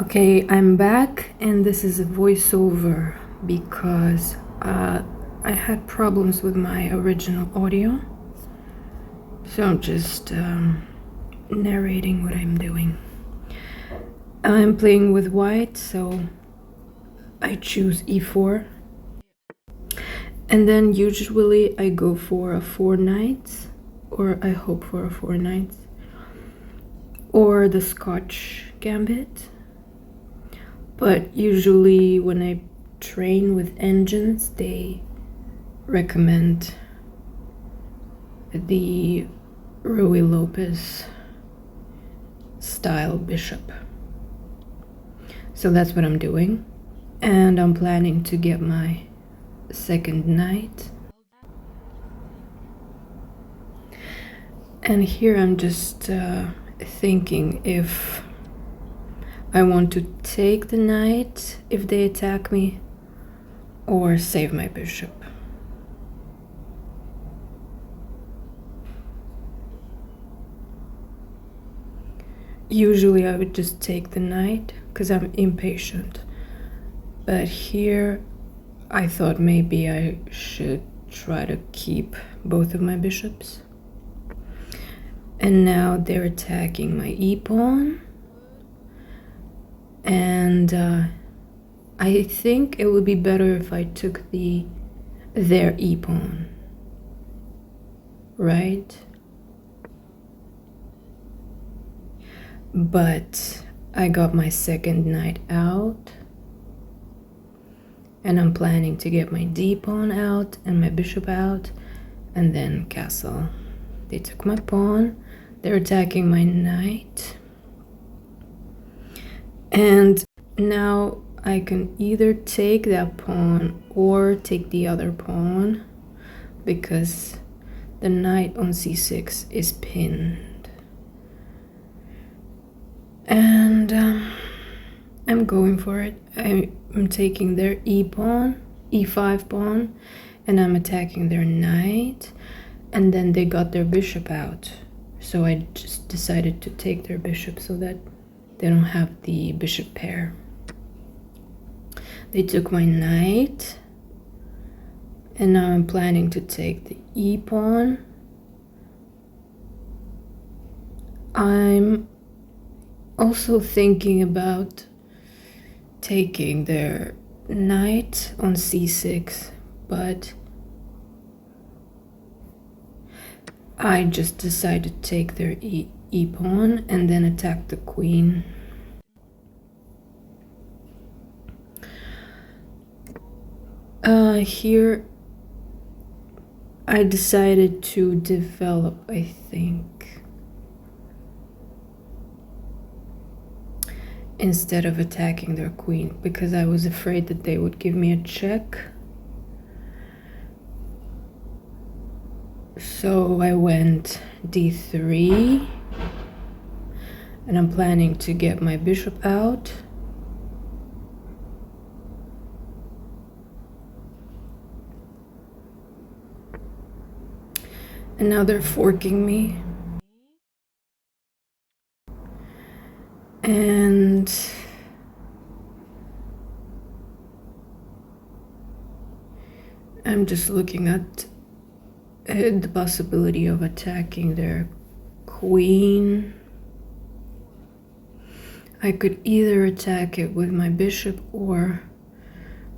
Okay, I'm back, and this is a voiceover because I had problems with my original audio. So I'm just narrating what I'm doing. I'm playing with white, so I choose e4. And then usually I go for a 4 knights, or I hope for a 4 knights, or the Scotch gambit. But usually when I train with engines, they recommend the Ruy Lopez style bishop. So that's what I'm doing. And I'm planning to get my second knight. And here I'm just thinking if I want to take the knight if they attack me, or save my bishop. Usually I would just take the knight because I'm impatient. But here I thought maybe I should try to keep both of my bishops. And now they're attacking my e-pawn. And I think it would be better if I took their e-pawn, right? But I got my second knight out, and I'm planning to get my d-pawn out and my bishop out, and then castle. They took my pawn, they're attacking my knight. And now I can either take that pawn or take the other pawn because the knight on c6 is pinned. And I'm going for it. I'm taking their e-pawn, e5 pawn, and I'm attacking their knight. And then they got their bishop out. So I just decided to take their bishop so that they don't have the bishop pair. They took my knight, and now I'm planning to take the e-pawn. I'm also thinking about taking their knight on c6, but I just decided to take their e-pawn and then attack the queen. Here I decided to develop, I think, instead of attacking their queen, because I was afraid that they would give me a check. So I went d3, and I'm planning to get my bishop out. And now they're forking me. And I'm just looking at the possibility of attacking their queen. I could either attack it with my bishop or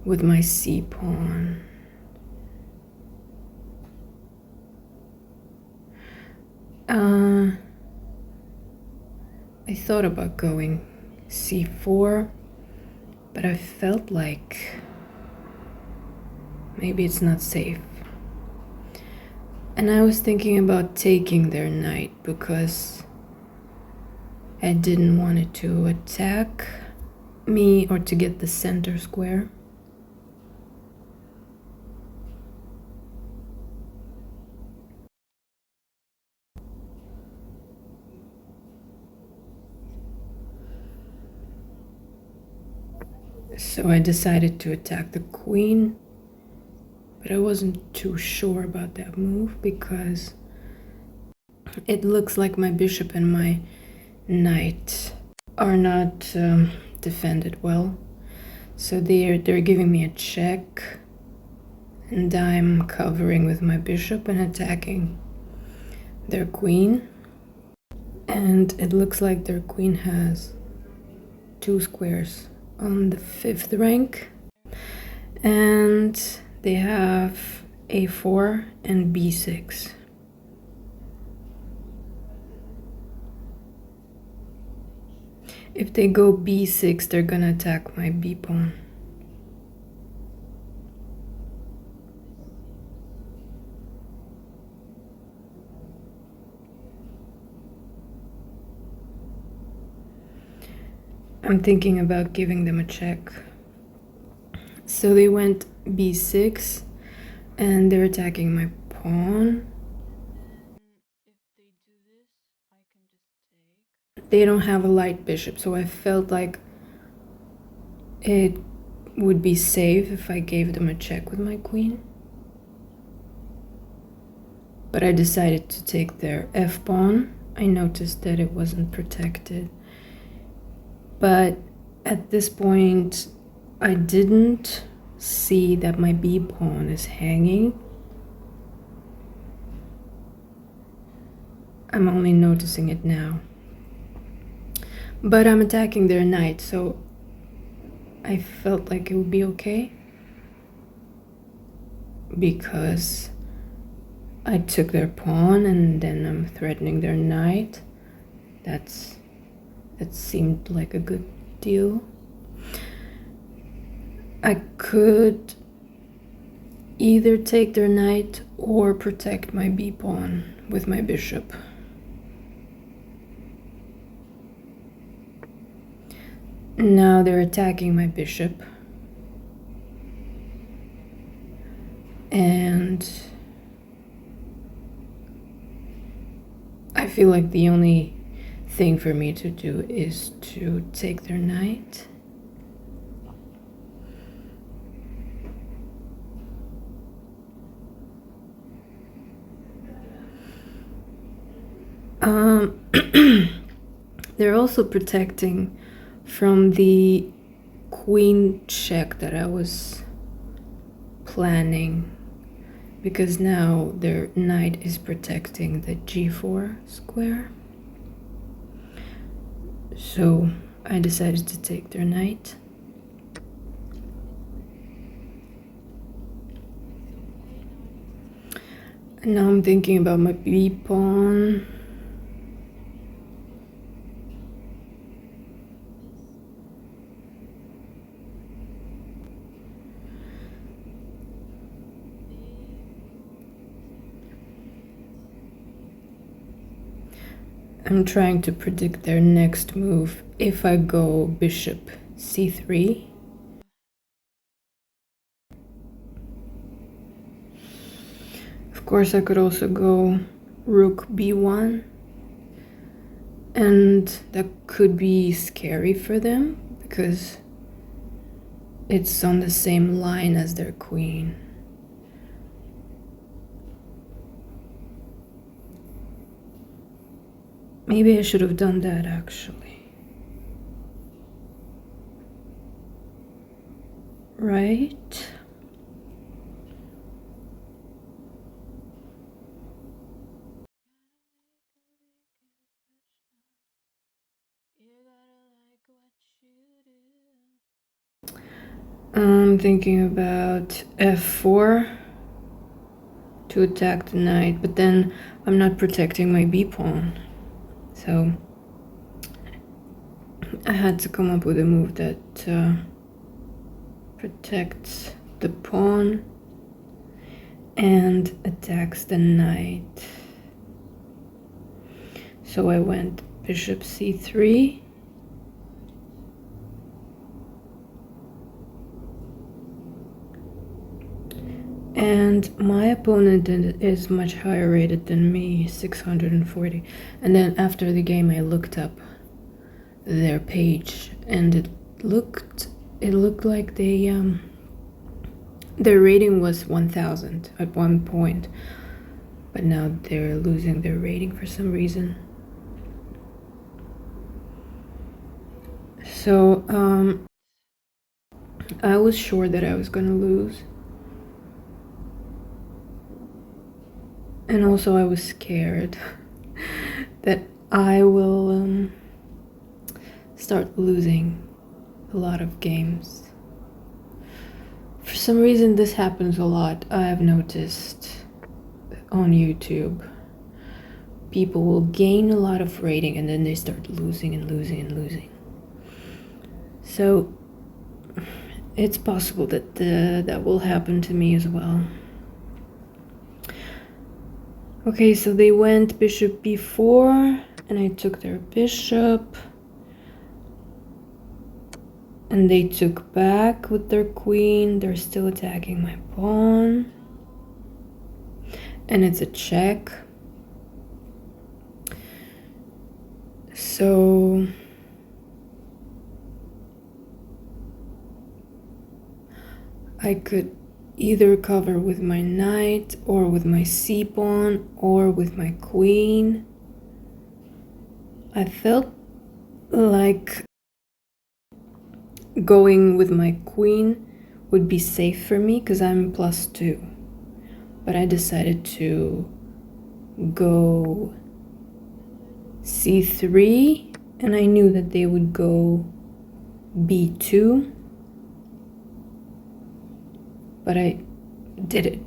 with my c-pawn. I thought about going c4, but I felt like maybe it's not safe. And I was thinking about taking their knight because I didn't want it to attack me or to get the center square. So I decided to attack the queen, but I wasn't too sure about that move because it looks like my bishop and my knight are not defended well. So they're giving me a check, and I'm covering with my bishop and attacking their queen. And it looks like their queen has 2 squares on the 5th rank, and they have a4 and b6. If they go b6, they're gonna attack my b pawn. I'm thinking about giving them a check. So they went b6 and they're attacking my pawn. They don't have a light bishop, so I felt like it would be safe if I gave them a check with my queen. But I decided to take their f-pawn. I noticed that it wasn't protected. But at this point, I didn't see that my b-pawn is hanging. I'm only noticing it now. But I'm attacking their knight, so I felt like it would be okay. Because I took their pawn and then I'm threatening their knight. That seemed like a good deal. I could either take their knight or protect my b-pawn with my bishop. Now they're attacking my bishop. And I feel like the only thing for me to do is to take their knight. They're also protecting from the queen check that I was planning, because now their knight is protecting the g4 square. So I decided to take their knight. And now I'm thinking about my b-pawn. I'm trying to predict their next move. If I go bishop c3, of course I could also go rook b1, and that could be scary for them because it's on the same line as their queen. Maybe I should have done that actually. Right? I'm thinking about f4 to attack the knight, but then I'm not protecting my b-pawn. So I had to come up with a move that protects the pawn and attacks the knight. So I went bishop c3. And my opponent is much higher rated than me, 640. And then after the game I looked up their page, and it looked like they their rating was 1000 at one point, but now they're losing their rating for some reason. So, I was sure that I was gonna lose. And also I was scared that I will start losing a lot of games. For some reason this happens a lot. I've noticed on YouTube. People will gain a lot of rating and then they start losing and losing and losing. So it's possible that that will happen to me as well. Okay, so they went bishop b4 and I took their bishop. And they took back with their queen. They're still attacking my pawn. And it's a check. So I could either cover with my knight or with my c-pawn or with my queen. I felt like going with my queen would be safe for me because I'm +2. But I decided to go c3 and I knew that they would go b2. But I did it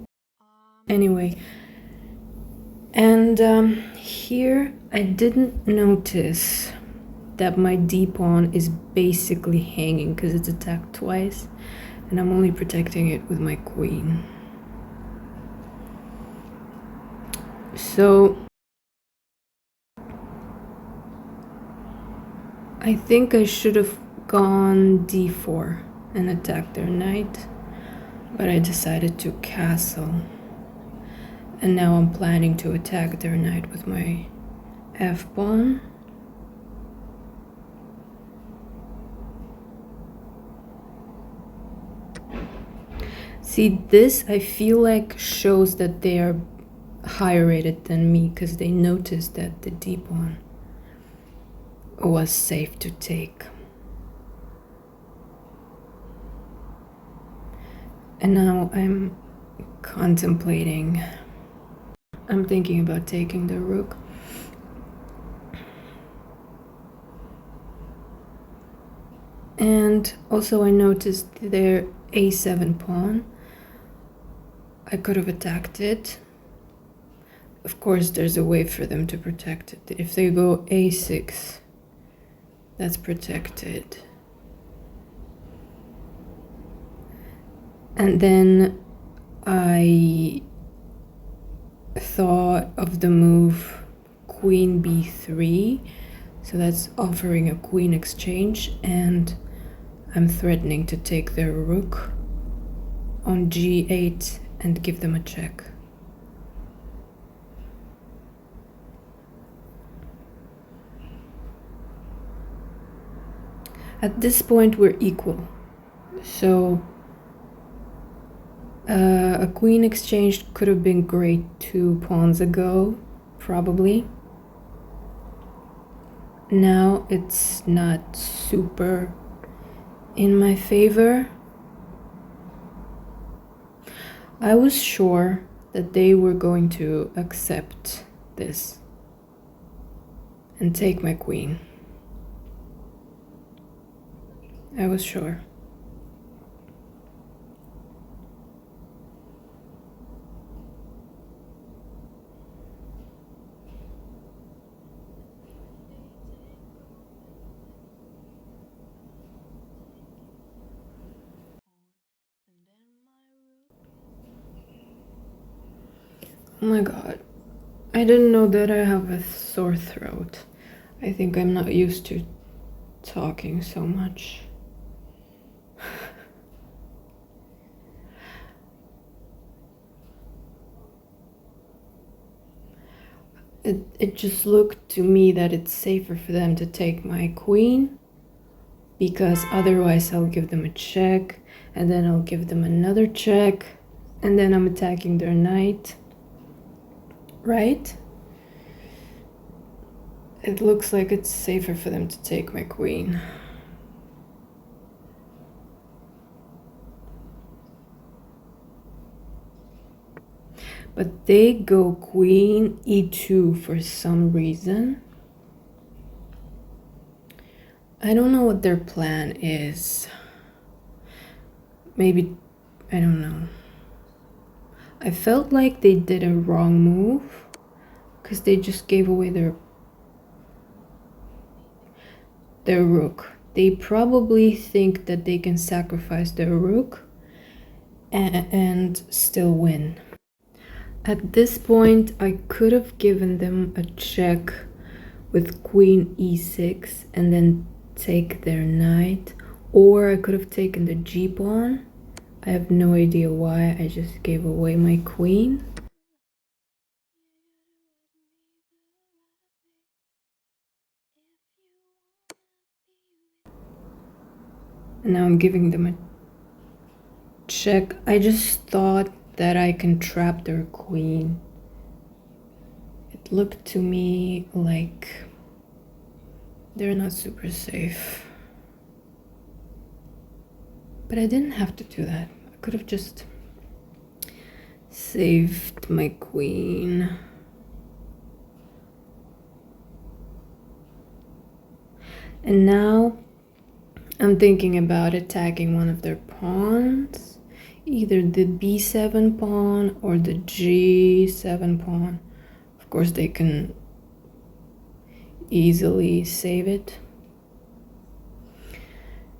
anyway. And here I didn't notice that my d-pawn is basically hanging because it's attacked twice and I'm only protecting it with my queen. So I think I should have gone d4 and attacked their knight, but I decided to castle. And now I'm planning to attack their knight with my f-pawn. See, this I feel like shows that they are higher rated than me because they noticed that the d-pawn was safe to take. And now I'm contemplating. I'm thinking about taking the rook. And also I noticed their a7 pawn. I could have attacked it. Of course, there's a way for them to protect it. If they go a6, that's protected. And then I thought of the move queen b3. So that's offering a queen exchange, and I'm threatening to take their rook on g8 and give them a check. At this point we're equal, so a queen exchange could have been great 2 pawns ago, probably. Now it's not super in my favor. I was sure that they were going to accept this and take my queen. I was sure. Oh my god, I didn't know that I have a sore throat. I think I'm not used to talking so much. It just looked to me that it's safer for them to take my queen, because otherwise I'll give them a check, and then I'll give them another check, and then I'm attacking their knight. Right? It looks like it's safer for them to take my queen. but they go queen e2 for some reason. I don't know what their plan is. Maybe, I don't know. I felt like they did a wrong move because they just gave away their rook. They probably think that they can sacrifice their rook and still win. At this point, I could have given them a check with queen e6 and then take their knight, or I could have taken the g-pawn. I have no idea why I just gave away my queen. And now I'm giving them a check. I just thought that I can trap their queen. It looked to me like they're not super safe. But I didn't have to do that. I could have just saved my queen. And now I'm thinking about attacking one of their pawns, either the b7 pawn or the g7 pawn. Of course, they can easily save it.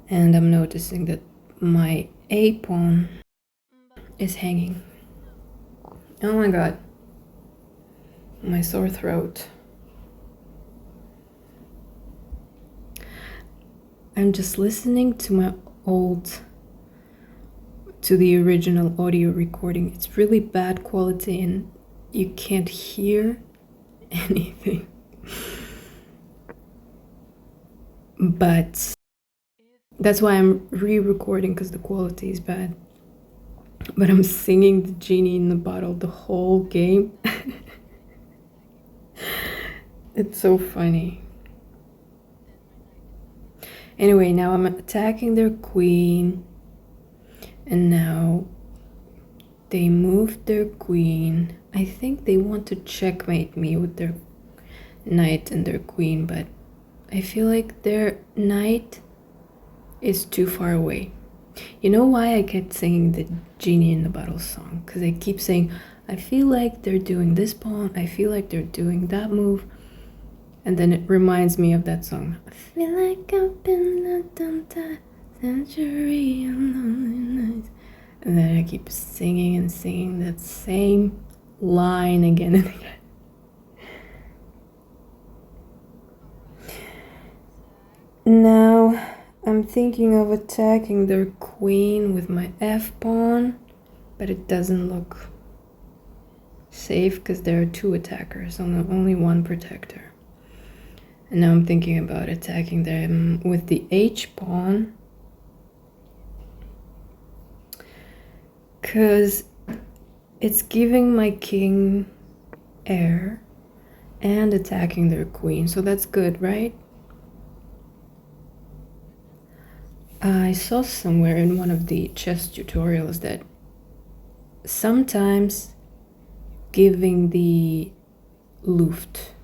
And I'm noticing that my a pawn is hanging. Oh my god, my sore throat. I'm just listening to the original audio recording. It's really bad quality and you can't hear anything. But that's why I'm re-recording, because the quality is bad. But I'm singing the genie in the bottle the whole game. It's so funny. Anyway, now I'm attacking their queen. And now they moved their queen. I think they want to checkmate me with their knight and their queen, but I feel like their knight is too far away. You know why I kept singing the Genie in the Bottle song? Because I keep saying, I feel like they're doing this pawn, I feel like they're doing that move. And then it reminds me of that song. I feel like I've been a century and lonely nights. And then I keep singing and singing that same line again and again. Now I'm thinking of attacking their queen with my f-pawn, but it doesn't look safe because there are two attackers, only one protector. And now I'm thinking about attacking them with the h-pawn, because it's giving my king air and attacking their queen, so that's good, right? I saw somewhere in one of the chess tutorials that sometimes giving the Luft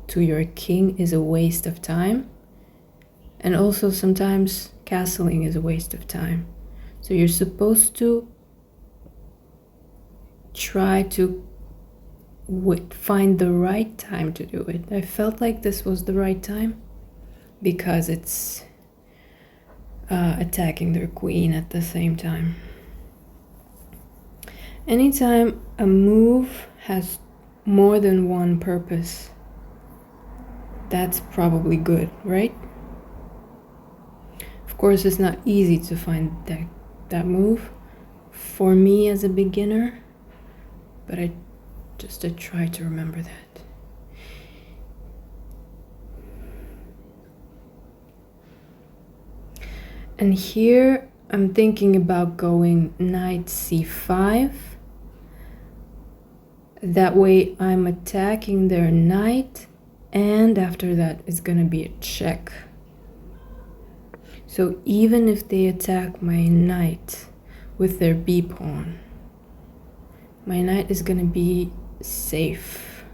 to your king is a waste of time, and also sometimes castling is a waste of time. So you're supposed to try to find the right time to do it. I felt like this was the right time because it's attacking their queen at the same time. Anytime a move has more than one purpose, that's probably good, right? Of course, it's not easy to find that move for me as a beginner, but I try to remember that. And here I'm thinking about going knight c5. That way I'm attacking their knight, and after that it's gonna be a check. So even if they attack my knight with their b-pawn, my knight is gonna be safe.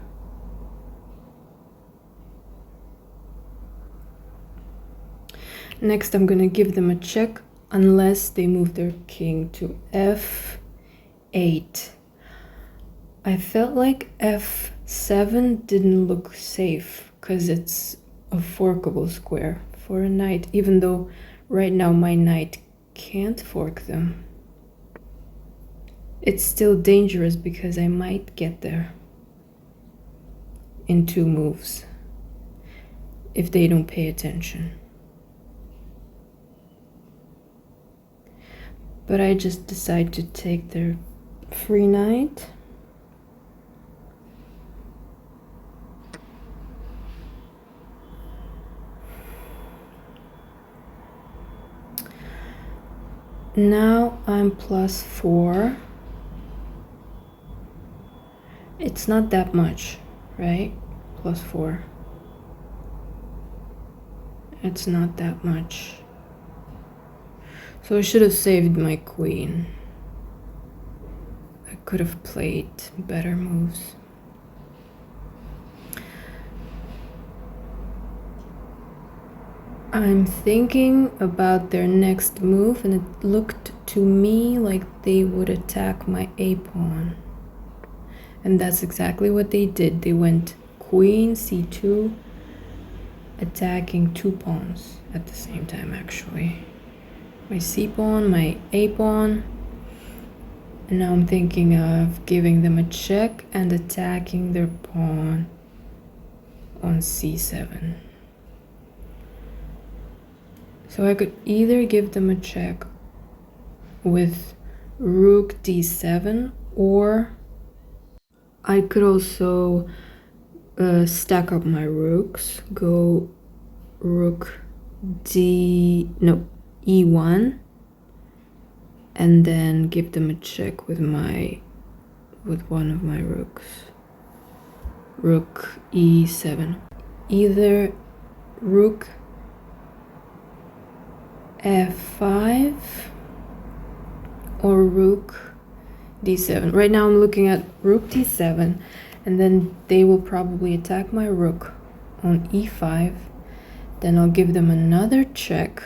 Next, I'm gonna give them a check unless they move their king to f8. I felt like f7 didn't look safe because it's a forkable square for a knight, even though right now my knight can't fork them. It's still dangerous because I might get there in 2 moves if they don't pay attention. But I just decide to take their free knight. Now I'm +4. It's not that much, right? +4. It's not that much. So I should have saved my queen. I could have played better moves. I'm thinking about their next move, and it looked to me like they would attack my a-pawn. And that's exactly what they did. They went queen c2, attacking 2 pawns at the same time, actually. My c-pawn, my a-pawn. And now I'm thinking of giving them a check and attacking their pawn on c7. So I could either give them a check with rook d7, or I could also stack up my rooks, go rook e1, and then give them a check with one of my rooks, rook e7. Either rook f5 or rook d7. Right now I'm looking at rook d7, and then they will probably attack my rook on e5. Then I'll give them another check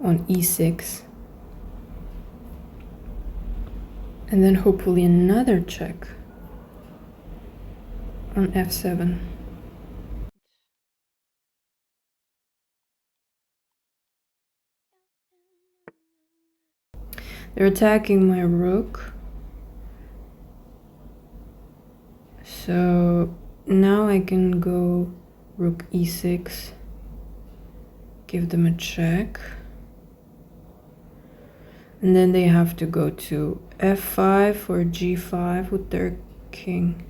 on e6, and then hopefully another check on f7. They're attacking my rook. So now I can go rook e6, give them a check. And then they have to go to f5 or g5 with their king.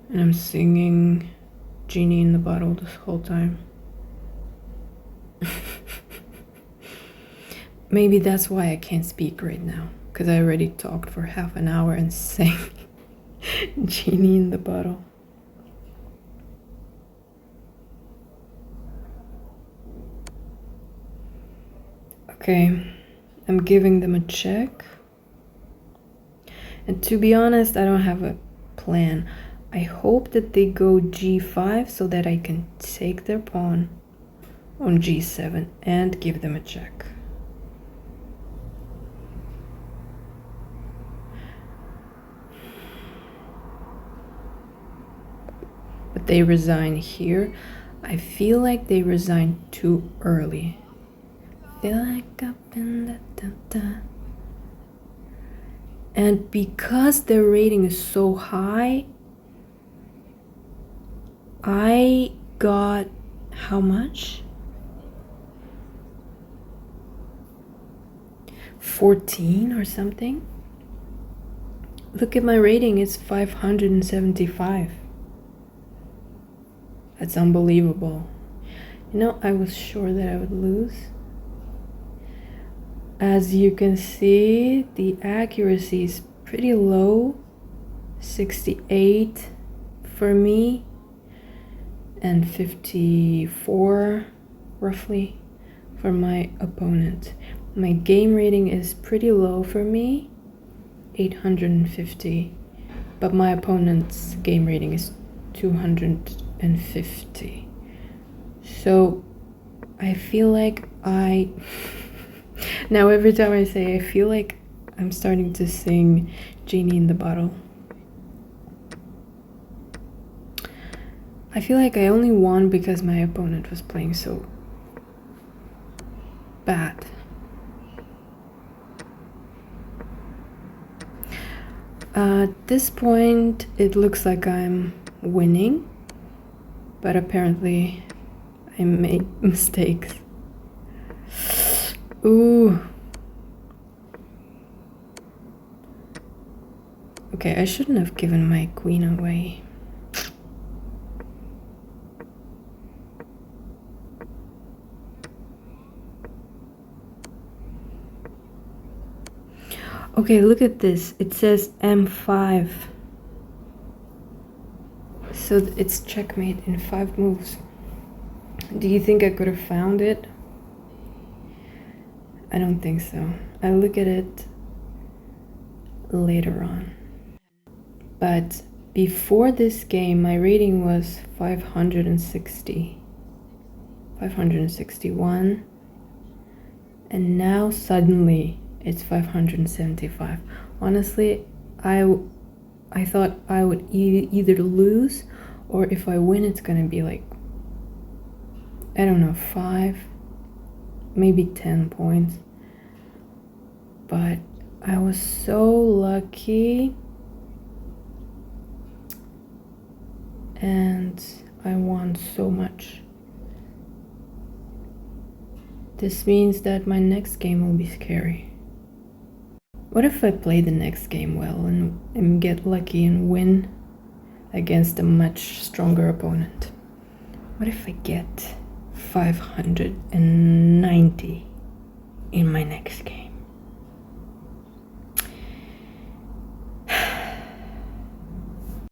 And I'm singing Genie in the Bottle this whole time. Maybe that's why I can't speak right now, because I already talked for half an hour and sang Genie in the Bottle. Okay, I'm giving them a check. And to be honest, I don't have a plan. I hope that they go g5 so that I can take their pawn on g7 and give them a check. But they resign here. I feel like they resign too early. Feel like up in the da-da. And because their rating is so high, I got how much? 14 or something. Look at my rating, it's 575. That's unbelievable. You know, I was sure that I would lose. As you can see, the accuracy is pretty low, 68 for me and 54 roughly for my opponent. My game rating is pretty low for me, 850, but my opponent's game rating is 250. So I feel like now every time I say I feel like I'm starting to sing Genie in the Bottle. I feel like I only won because my opponent was playing so bad. At this point, it looks like I'm winning, but apparently I made mistakes. Ooh. Okay, I shouldn't have given my queen away. Okay, look at this. It says M5. So it's checkmate in 5 moves. Do you think I could have found it? I don't think so. I'll look at it later on. But before this game, my rating was 560, 561, and now suddenly it's 575. Honestly, I thought I would either lose, or if I win, it's gonna be like, I don't know, 5, maybe 10 points. But I was so lucky, and I won so much. This means that my next game will be scary. What if I play the next game well and get lucky and win against a much stronger opponent? What if I get 590 in my next game?